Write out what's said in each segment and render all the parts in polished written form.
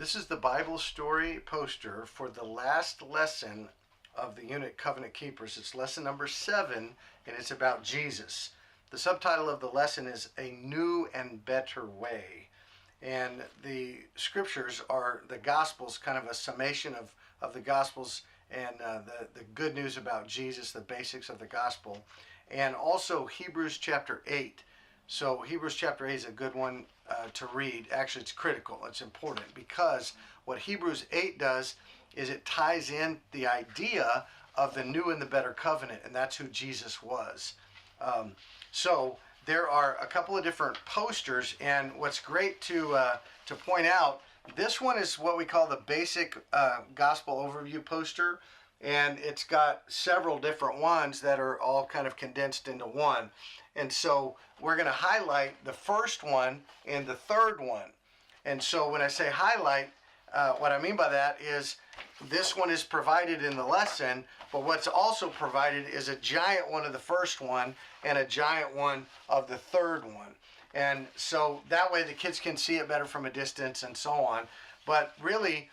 This is the Bible story poster for the last lesson of the unit Covenant Keepers. It's lesson number 7, and it's about Jesus. The subtitle of the lesson is A New and Better Way. And the scriptures are the Gospels, kind of a summation of the Gospels and the good news about Jesus, the basics of the Gospel. And also Hebrews chapter 8. So Hebrews chapter 8 is a good one to read. Actually, it's critical. It's important because what Hebrews 8 does is it ties in the idea of the new and the better covenant, and that's who Jesus was. So there are a couple of different posters, and what's great to point out, this one is what we call the basic gospel overview poster, and it's got several different ones that are all kind of condensed into one. And so we're going to highlight the first one and the third one. And so when I say highlight, what I mean by that is this one is provided in the lesson, but what's also provided is a giant one of the first one and a giant one of the third one. And so that way the kids can see it better from a distance and so on. But really,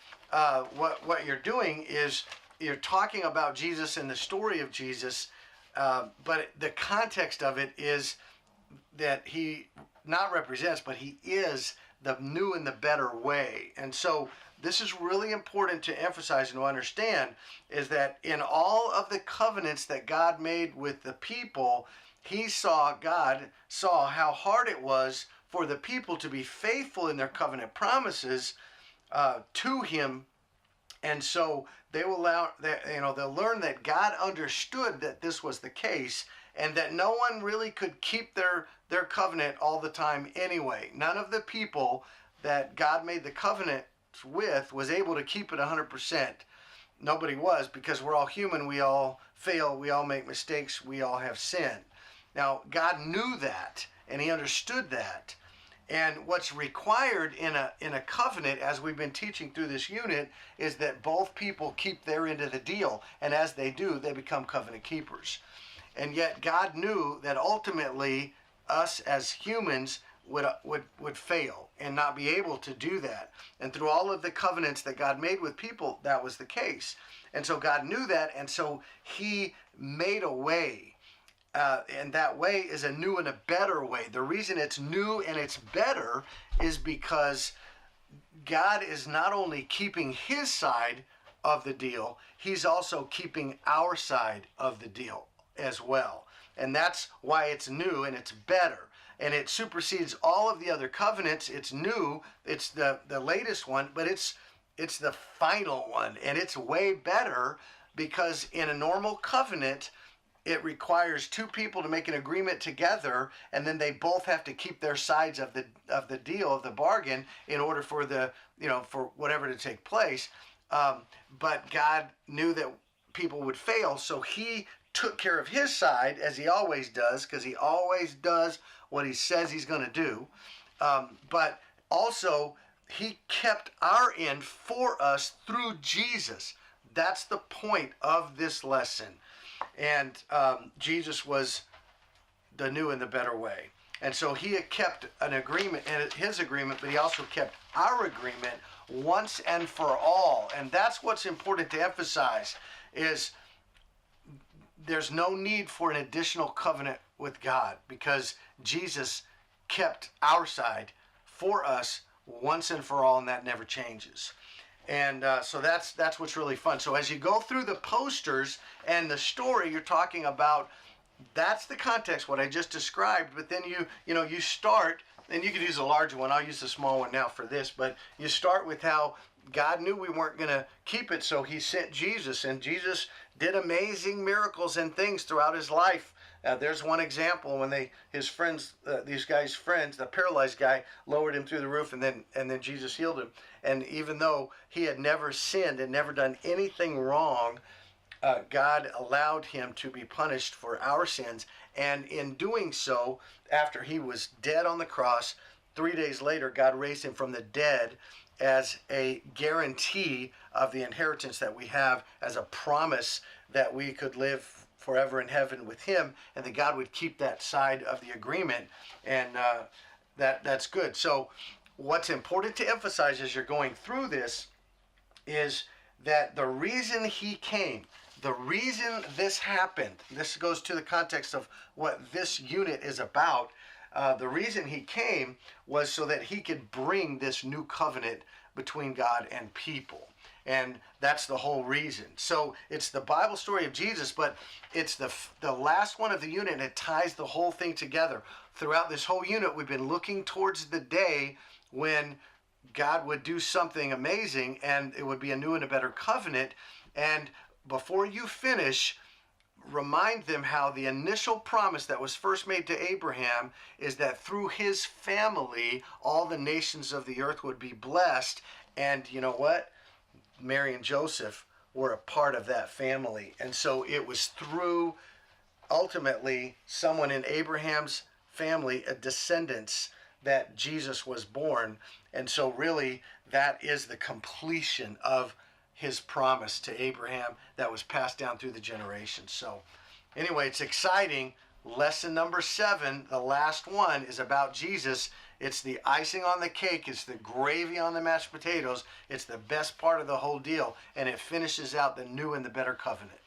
what you're doing is you're talking about Jesus and the story of Jesus, but the context of it is that he not represents, but he is the new and the better way. And so this is really important to emphasize and to understand, is that in all of the covenants that God made with the people, God saw how hard it was for the people to be faithful in their covenant promises to him. And so they will they'll learn that God understood that this was the case, and that no one really could keep their covenant all the time anyway. None of the people that God made the covenant with was able to keep it 100%. Nobody was, because we're all human. We all fail. We all make mistakes. We all have sin. Now, God knew that, and he understood that. And what's required in a covenant, as we've been teaching through this unit, is that both people keep their end of the deal. And as they do, they become covenant keepers. And yet God knew that ultimately us as humans would fail and not be able to do that. And through all of the covenants that God made with people, that was the case. And so God knew that, and so he made a way. And that way is a new and a better way. The reason it's new and it's better is because God is not only keeping his side of the deal, he's also keeping our side of the deal as well. And that's why it's new and it's better. And it supersedes all of the other covenants. It's new. It's the latest one, but it's the final one. And it's way better because in a normal covenant, it requires two people to make an agreement together, and then they both have to keep their sides of the deal, of the bargain, in order for for whatever to take place. But God knew that people would fail, so he took care of his side, as he always does, because he always does what he says he's going to do. But also, he kept our end for us through Jesus. That's the point of this lesson. And Jesus was the new and the better way. And so he had kept an agreement, and his agreement, but he also kept our agreement once and for all. And that's what's important to emphasize, is there's no need for an additional covenant with God, because Jesus kept our side for us once and for all, and that never changes. And so that's what's really fun. So as you go through the posters and the story, you're talking about, that's the context, what I just described. But then you start, and you could use a larger one. I'll use the small one now for this. But you start with how God knew we weren't going to keep it, so he sent Jesus. And Jesus did amazing miracles and things throughout his life. There's one example when his friends, these guys' friends, the paralyzed guy, lowered him through the roof, and then Jesus healed him. And even though he had never sinned and never done anything wrong, God allowed him to be punished for our sins. And in doing so, after he was dead on the cross, 3 days later, God raised him from the dead as a guarantee of the inheritance that we have, as a promise that we could live forever in heaven with him, and that God would keep that side of the agreement. And that's good. So what's important to emphasize as you're going through this is that the reason he came, the reason this happened, this goes to the context of what this unit is about. The reason he came was so that he could bring this new covenant between God and people. And that's the whole reason. So it's the Bible story of Jesus, but it's the last one of the unit, and it ties the whole thing together. Throughout this whole unit, we've been looking towards the day when God would do something amazing, and it would be a new and a better covenant. And before you finish, remind them how the initial promise that was first made to Abraham is that through his family, all the nations of the earth would be blessed. And you know what? Mary and Joseph were a part of that family. And so it was through, ultimately, someone in Abraham's family, a descendants, that Jesus was born. And so really, that is the completion of his promise to Abraham that was passed down through the generations. So anyway, it's exciting. Lesson number 7, the last one, is about Jesus. It's the icing on the cake. It's the gravy on the mashed potatoes. It's the best part of the whole deal. And it finishes out the new and the better covenant.